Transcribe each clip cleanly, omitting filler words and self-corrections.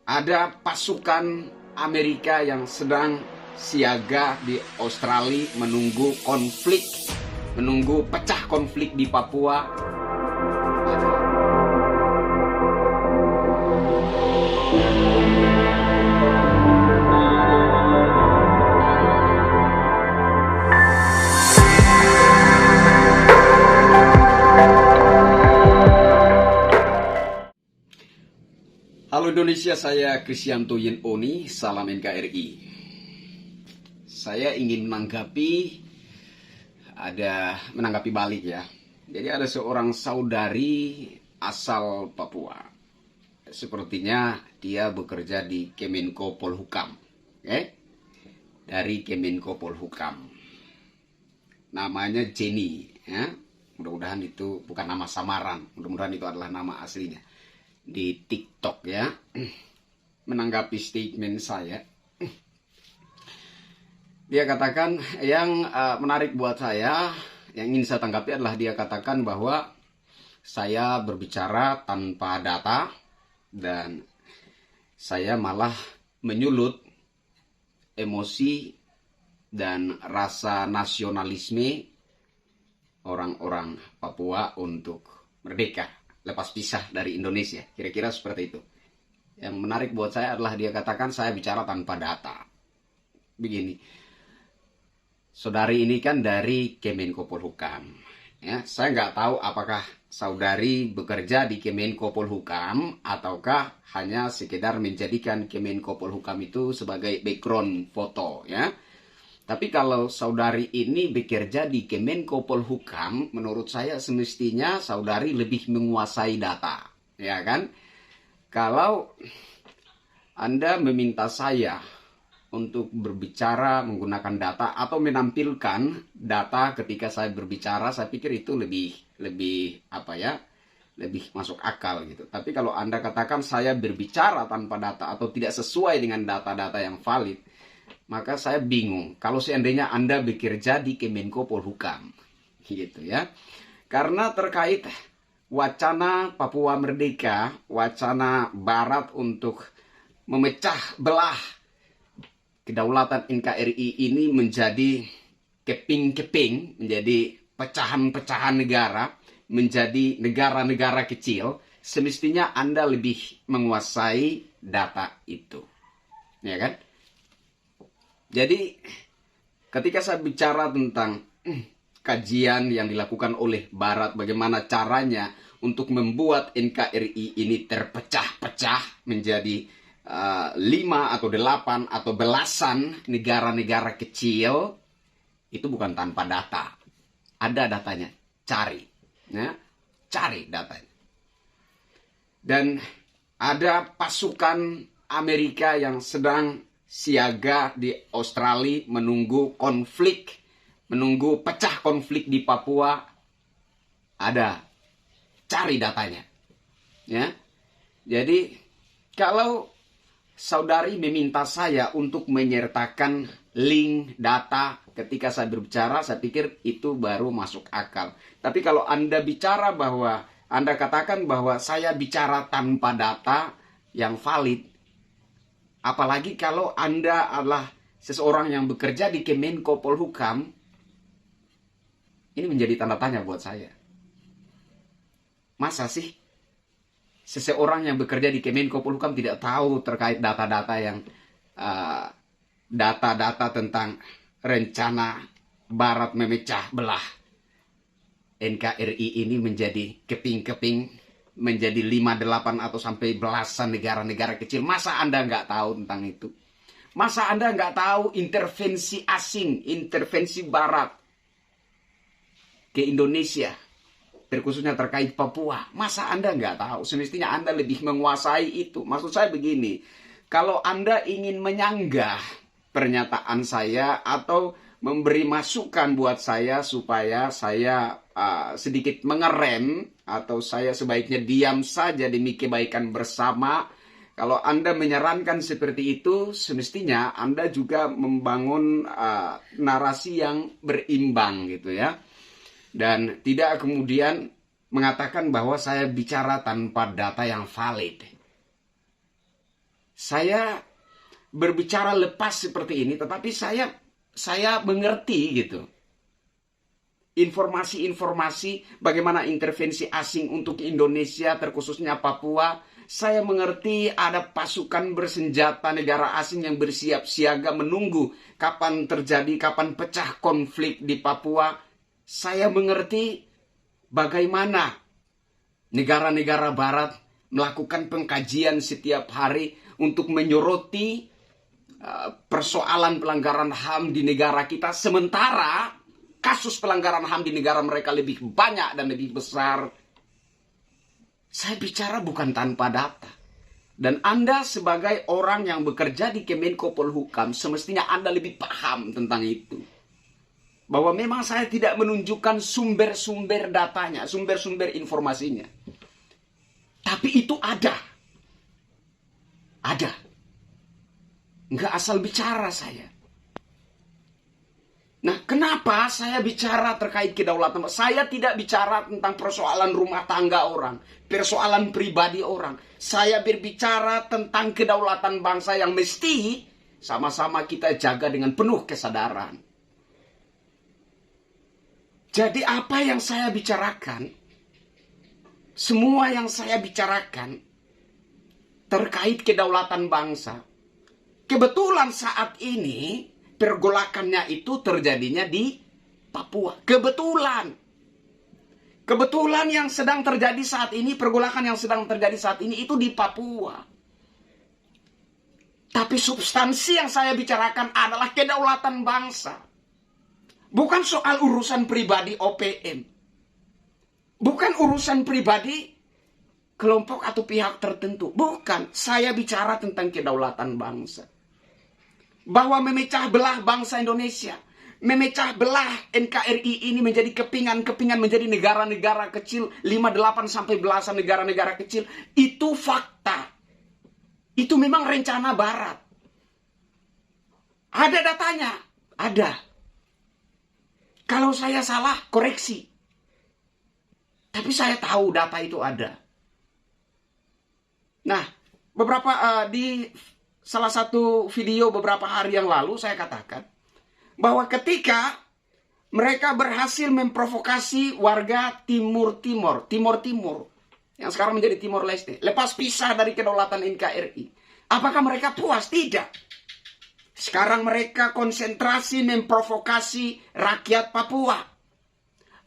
Ada pasukan Amerika yang sedang siaga di Australia menunggu pecah konflik di Papua. Halo Indonesia, saya Krisyanto Yen Oni, salam NKRI. Saya ingin menanggapi balik ya. Jadi ada seorang saudari asal Papua. Sepertinya dia bekerja di Kemenko Polhukam. Dari Kemenko Polhukam. Namanya Jenny ya. Mudah-mudahan itu bukan nama samaran, mudah-mudahan itu adalah nama aslinya. Di TikTok ya, menanggapi statement saya, dia katakan yang menarik buat saya, yang ingin saya tanggapi adalah dia katakan bahwa saya berbicara tanpa data dan saya malah menyulut emosi dan rasa nasionalisme orang-orang Papua untuk merdeka, lepas pisah dari Indonesia. Kira-kira seperti itu. Yang menarik buat saya adalah dia katakan saya bicara tanpa data. Begini, saudari ini kan dari Kemenko Polhukam. Ya, saya nggak tahu apakah saudari bekerja di Kemenko Polhukam ataukah hanya sekedar menjadikan Kemenko Polhukam itu sebagai background foto ya. Tapi kalau saudari ini bekerja di Kemenko Polhukam, menurut saya semestinya saudari lebih menguasai data, ya kan? Kalau Anda meminta saya untuk berbicara menggunakan data atau menampilkan data ketika saya berbicara, saya pikir itu lebih masuk akal gitu. Tapi kalau Anda katakan saya berbicara tanpa data atau tidak sesuai dengan data-data yang valid, maka saya bingung kalau seandainya Anda bekerja di Kemenko Polhukam gitu ya. Karena terkait wacana Papua Merdeka, wacana Barat untuk memecah belah kedaulatan NKRI ini menjadi keping-keping, menjadi pecahan-pecahan negara, menjadi negara-negara kecil, semestinya Anda lebih menguasai data itu. Ya kan? Jadi ketika saya bicara tentang kajian yang dilakukan oleh Barat, bagaimana caranya untuk membuat NKRI ini terpecah-pecah menjadi 5 atau 8 atau belasan negara-negara kecil, itu bukan tanpa data. Ada datanya, cari. Ya, cari datanya. Dan ada pasukan Amerika yang sedang siaga di Australia menunggu pecah konflik di Papua. Ada, cari datanya ya. Jadi kalau saudari meminta saya untuk menyertakan link data ketika saya berbicara, saya pikir itu baru masuk akal. Tapi kalau Anda katakan bahwa saya bicara tanpa data yang valid, apalagi kalau Anda adalah seseorang yang bekerja di Kemenko Polhukam, ini menjadi tanda tanya buat saya. Masa sih seseorang yang bekerja di Kemenko Polhukam tidak tahu terkait data-data tentang rencana Barat memecah belah NKRI ini menjadi keping-keping, menjadi 5, 8 atau sampai belasan negara-negara kecil. Masa Anda nggak tahu tentang itu? Masa Anda nggak tahu intervensi asing, intervensi Barat ke Indonesia, terkhususnya terkait Papua? Masa Anda nggak tahu? Semestinya Anda lebih menguasai itu. Maksud saya begini, kalau Anda ingin menyanggah pernyataan saya atau memberi masukan buat saya supaya saya sedikit mengerem, atau saya sebaiknya diam saja demi kebaikan bersama. Kalau Anda menyarankan seperti itu, semestinya Anda juga membangun narasi yang berimbang gitu ya. Dan tidak kemudian mengatakan bahwa saya bicara tanpa data yang valid. saya berbicara lepas seperti ini, tetapi saya mengerti gitu. Informasi-informasi bagaimana intervensi asing untuk Indonesia, terkhususnya Papua. Saya mengerti ada pasukan bersenjata negara asing yang bersiap siaga menunggu kapan pecah konflik di Papua. Saya mengerti bagaimana negara-negara barat melakukan pengkajian setiap hari untuk menyoroti persoalan pelanggaran HAM di negara kita, sementara kasus pelanggaran HAM di negara mereka lebih banyak dan lebih besar. Saya bicara bukan tanpa data. Dan Anda sebagai orang yang bekerja di Kemenko Polhukam, semestinya Anda lebih paham tentang itu. Bahwa memang saya tidak menunjukkan sumber-sumber datanya, sumber-sumber informasinya. Tapi itu ada. Ada. Nggak asal bicara saya. Nah, kenapa saya bicara terkait kedaulatan? Saya tidak bicara tentang persoalan rumah tangga orang, persoalan pribadi orang. Saya berbicara tentang kedaulatan bangsa yang mesti sama-sama kita jaga dengan penuh kesadaran. Jadi apa yang saya bicarakan, semua yang saya bicarakan terkait kedaulatan bangsa, kebetulan saat ini pergolakannya itu terjadinya di Papua. Kebetulan yang sedang terjadi saat ini, pergolakan yang sedang terjadi saat ini itu di Papua. Tapi substansi yang saya bicarakan adalah kedaulatan bangsa. Bukan soal urusan pribadi OPM. Bukan urusan pribadi kelompok atau pihak tertentu. Bukan. Saya bicara tentang kedaulatan bangsa. Bahwa memecah belah bangsa Indonesia, memecah belah NKRI ini menjadi kepingan-kepingan, menjadi negara-negara kecil, 58 sampai belasan negara-negara kecil, itu fakta. Itu memang rencana Barat. Ada datanya, ada. Kalau saya salah, koreksi. Tapi saya tahu data itu ada. Nah, beberapa di salah satu video beberapa hari yang lalu saya katakan bahwa ketika mereka berhasil memprovokasi warga Timur yang sekarang menjadi Timor Leste, lepas pisah dari kedaulatan NKRI, apakah mereka puas? Tidak. Sekarang mereka konsentrasi memprovokasi rakyat Papua.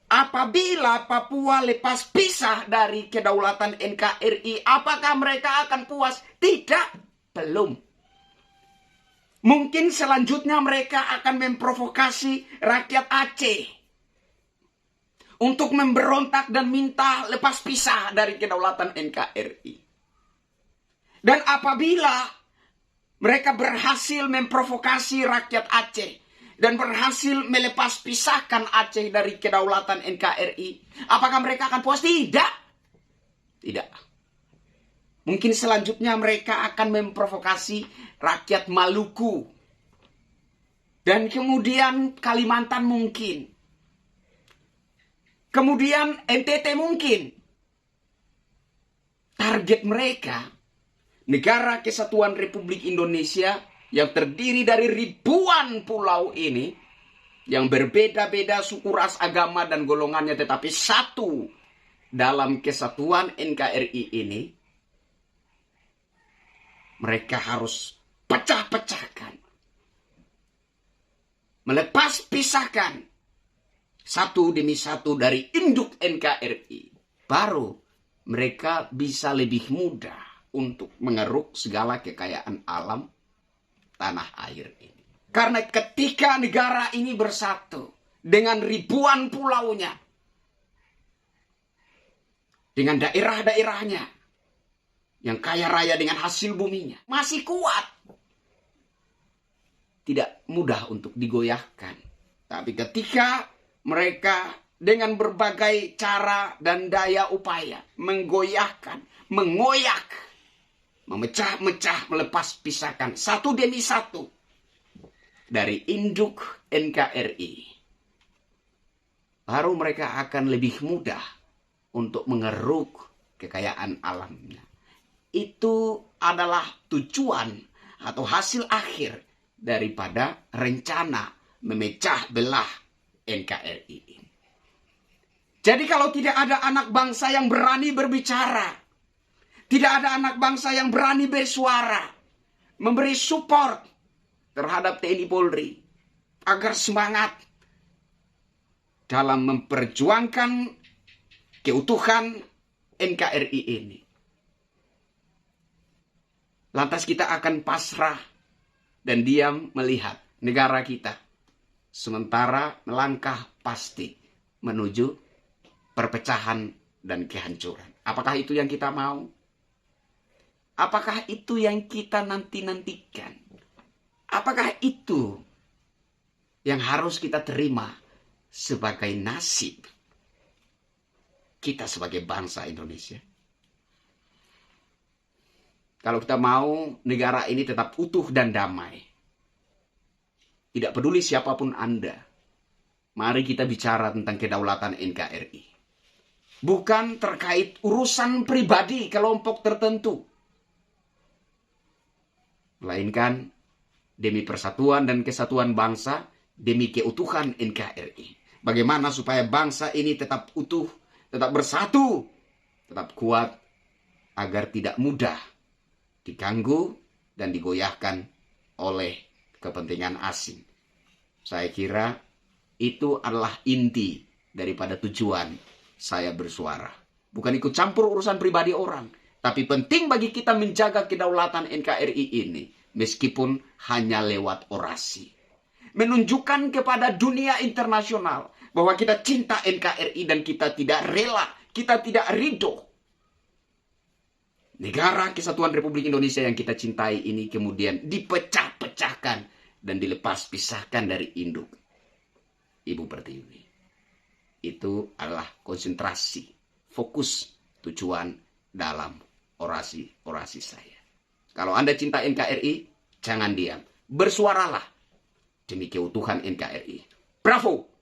Apabila Papua lepas pisah dari kedaulatan NKRI, apakah mereka akan puas? Tidak, belum. Mungkin selanjutnya mereka akan memprovokasi rakyat Aceh untuk memberontak dan minta lepas pisah dari kedaulatan NKRI. Dan apabila mereka berhasil memprovokasi rakyat Aceh dan berhasil melepas pisahkan Aceh dari kedaulatan NKRI, apakah mereka akan puas? Tidak. Tidak. Mungkin selanjutnya mereka akan memprovokasi rakyat Maluku. Dan kemudian Kalimantan mungkin. Kemudian NTT mungkin. Target mereka, Negara Kesatuan Republik Indonesia yang terdiri dari ribuan pulau ini, yang berbeda-beda suku, ras, agama, dan golongannya, tetapi satu dalam kesatuan NKRI ini, mereka harus pecah-pecahkan. Melepas pisahkan satu demi satu dari induk NKRI. Baru mereka bisa lebih mudah untuk mengeruk segala kekayaan alam tanah air ini. Karena ketika negara ini bersatu dengan ribuan pulaunya, dengan daerah-daerahnya, yang kaya raya dengan hasil buminya, masih kuat. Tidak mudah untuk digoyahkan. Tapi ketika mereka dengan berbagai cara dan daya upaya menggoyahkan, mengoyak, memecah-mecah, melepas pisahkan satu demi satu dari induk NKRI, baru mereka akan lebih mudah untuk mengeruk kekayaan alamnya. itu adalah tujuan atau hasil akhir daripada rencana memecah belah NKRI ini. Jadi kalau tidak ada anak bangsa yang berani berbicara, tidak ada anak bangsa yang berani bersuara, memberi support terhadap TNI Polri agar semangat dalam memperjuangkan keutuhan NKRI ini, lantas kita akan pasrah dan diam melihat negara kita sementara melangkah pasti menuju perpecahan dan kehancuran. Apakah itu yang kita mau? Apakah itu yang kita nanti-nantikan? Apakah itu yang harus kita terima sebagai nasib kita sebagai bangsa Indonesia? Kalau kita mau negara ini tetap utuh dan damai, tidak peduli siapapun Anda, mari kita bicara tentang kedaulatan NKRI. Bukan terkait urusan pribadi kelompok tertentu, melainkan demi persatuan dan kesatuan bangsa, demi keutuhan NKRI. Bagaimana supaya bangsa ini tetap utuh, tetap bersatu, tetap kuat, agar tidak mudah diganggu dan digoyahkan oleh kepentingan asing. Saya kira itu adalah inti daripada tujuan saya bersuara. Bukan ikut campur urusan pribadi orang, tapi penting bagi kita menjaga kedaulatan NKRI ini, meskipun hanya lewat orasi. Menunjukkan kepada dunia internasional bahwa kita cinta NKRI dan kita tidak rela, kita tidak ridho Negara Kesatuan Republik Indonesia yang kita cintai ini kemudian dipecah-pecahkan dan dilepas pisahkan dari induk Ibu Pertiwi. Itu adalah konsentrasi, fokus, tujuan dalam orasi-orasi saya. Kalau Anda cinta NKRI, jangan diam. Bersuaralah demi keutuhan NKRI. Bravo!